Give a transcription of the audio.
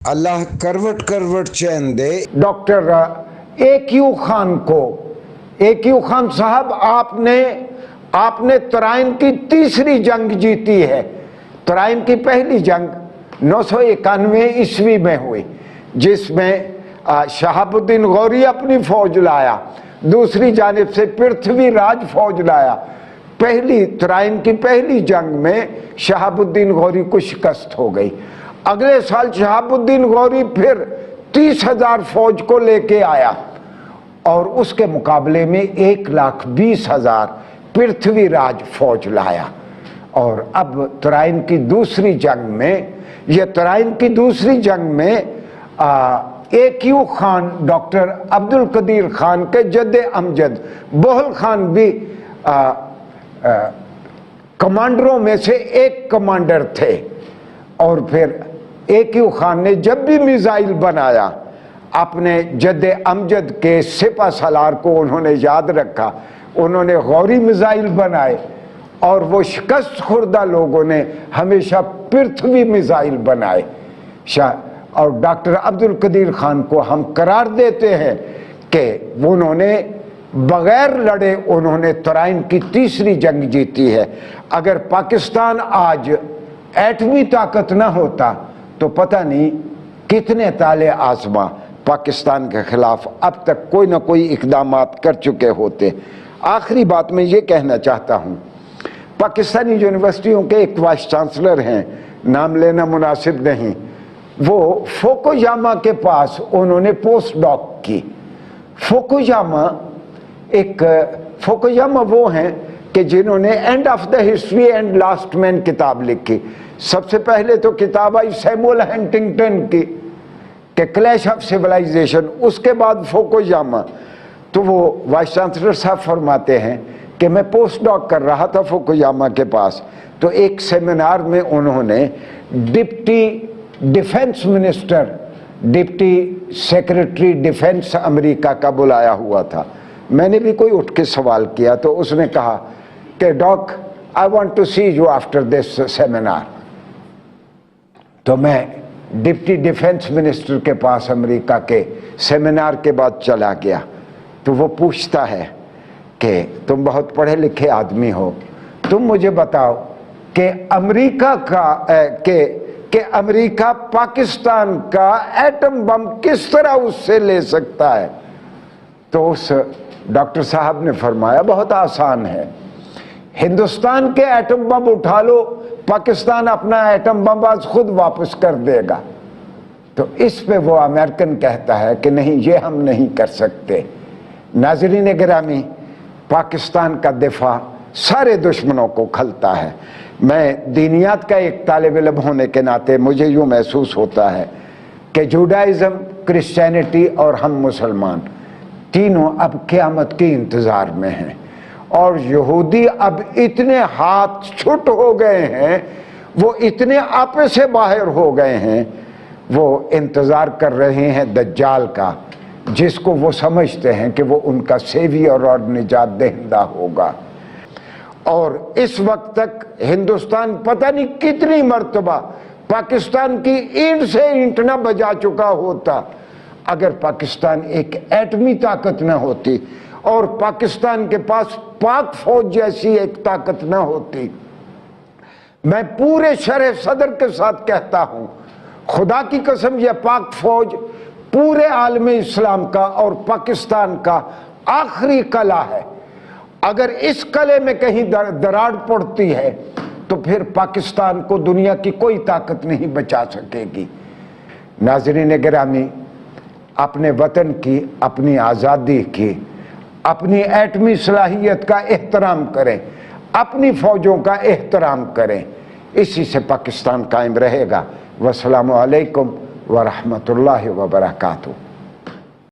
اللہ کروٹ کروٹ چین دے۔ Doctor AQ Khan کو، AQ Khan صاحب آپ نے ترائن کی تیسری جنگ جیتی ہے۔ ترائن کی پہلی جنگ 991 عیسوی میں ہوئی، جس میں شہاب الدین غوری اپنی فوج لایا، دوسری جانب سے پرتھوی راج فوج لایا۔ ترائن کی پہلی جنگ میں شہاب الدین غوری کو شکست ہو گئی۔ اگلے سال شہاب الدین غوری پھر 30,000 فوج کو لے کے آیا اور اس کے مقابلے میں 1,20,000 پرتھوی راج فوج لایا۔ اور اب ترائن کی دوسری جنگ میں AQ خان، ڈاکٹر عبد القدیر خان کے جد امجد بہل خان بھی کمانڈروں میں سے ایک کمانڈر تھے۔ اور پھر AQ خان نے جب بھی میزائل بنایا، اپنے جد امجد کے سپہ سالار کو انہوں نے یاد رکھا، انہوں نے غوری میزائل بنائے، اور وہ شکست خوردہ لوگوں نے ہمیشہ پرتھوی میزائل بنائے۔ اور ڈاکٹر عبد القدیر خان کو ہم قرار دیتے ہیں کہ انہوں نے بغیر لڑے انہوں نے ترائن کی تیسری جنگ جیتی ہے۔ اگر پاکستان آج ایٹمی طاقت نہ ہوتا تو پتہ نہیں کتنے تالے آزما پاکستان کے خلاف اب تک کوئی نہ کوئی اقدامات کر چکے ہوتے۔ آخری بات میں یہ کہنا چاہتا ہوں، پاکستانی یونیورسٹیوں کے ایک وائس چانسلر ہیں، نام لینا مناسب نہیں، وہ فوکویاما کے پاس انہوں نے پوسٹ ڈاک کی۔ فوکویاما وہ ہیں کہ جنہوں نے end of the history and last man کتاب لکھی۔ سب سے پہلے تو کتاب آئی سیموئل ہنٹنگٹن کی کہ کلیش آف سیولائزیشن، اس کے بعد فوکویاما۔ تو وہ وائس چانسلر صاحب فرماتے ہیں کہ میں پوسٹ ڈاک کر رہا تھا فوکویاما کے پاس، تو ایک سیمینار میں انہوں نے deputy defence minister, deputy secretary defence امریکہ کا بلایا ہوا تھا۔ میں نے بھی کوئی اٹھ کے سوال کیا تو اس نے کہا کہ ڈاک I want to see you after this seminar۔ تو میں ڈپٹی ڈیفنس منسٹر کے پاس امریکہ کے سیمینار کے بعد چلا گیا، تو وہ پوچھتا ہے کہ تم بہت پڑھے لکھے آدمی ہو، تم مجھے بتاؤ کہ امریکہ پاکستان کا ایٹم بم کس طرح اس سے لے سکتا ہے؟ تو اس ڈاکٹر صاحب نے فرمایا بہت آسان ہے، ہندوستان کے ایٹم بم اٹھا لو، پاکستان اپنا ایٹم بم آج خود واپس کر دے گا۔ تو اس پہ وہ امریکن کہتا ہے کہ نہیں، یہ ہم نہیں کر سکتے۔ ناظرین گرامی، پاکستان کا دفاع سارے دشمنوں کو کھلتا ہے۔ میں دینیات کا ایک طالب علم ہونے کے ناطے مجھے یوں محسوس ہوتا ہے کہ جوڈائزم، کرسچینٹی اور ہم مسلمان تینوں اب قیامت کے انتظار میں ہیں، اور یہودی اب اتنے ہاتھ چھٹ ہو گئے ہیں، وہ اتنے آپے سے باہر ہو گئے ہیں، وہ انتظار کر رہے ہیں دجال کا، جس کو وہ سمجھتے ہیں کہ وہ ان کا سیویئر اور نجات دہندہ ہوگا۔ اور اس وقت تک ہندوستان پتہ نہیں کتنی مرتبہ پاکستان کی اینٹ سے اینٹ نہ بجا چکا ہوتا اگر پاکستان ایک ایٹمی طاقت نہ ہوتی، اور پاکستان کے پاس پاک فوج جیسی ایک طاقت نہ ہوتی۔ میں پورے شرح صدر کے ساتھ کہتا ہوں، خدا کی قسم، یہ پاک فوج پورے عالم اسلام کا اور پاکستان کا آخری قلعہ ہے۔ اگر اس قلعے میں کہیں دراڑ پڑتی ہے تو پھر پاکستان کو دنیا کی کوئی طاقت نہیں بچا سکے گی۔ ناظرین گرامی، اپنے وطن کی، اپنی آزادی کی، اپنی ایٹمی صلاحیت کا احترام کریں، اپنی فوجوں کا احترام کریں، اسی سے پاکستان قائم رہے گا۔ والسلام علیکم ورحمۃ اللہ وبرکاتہ۔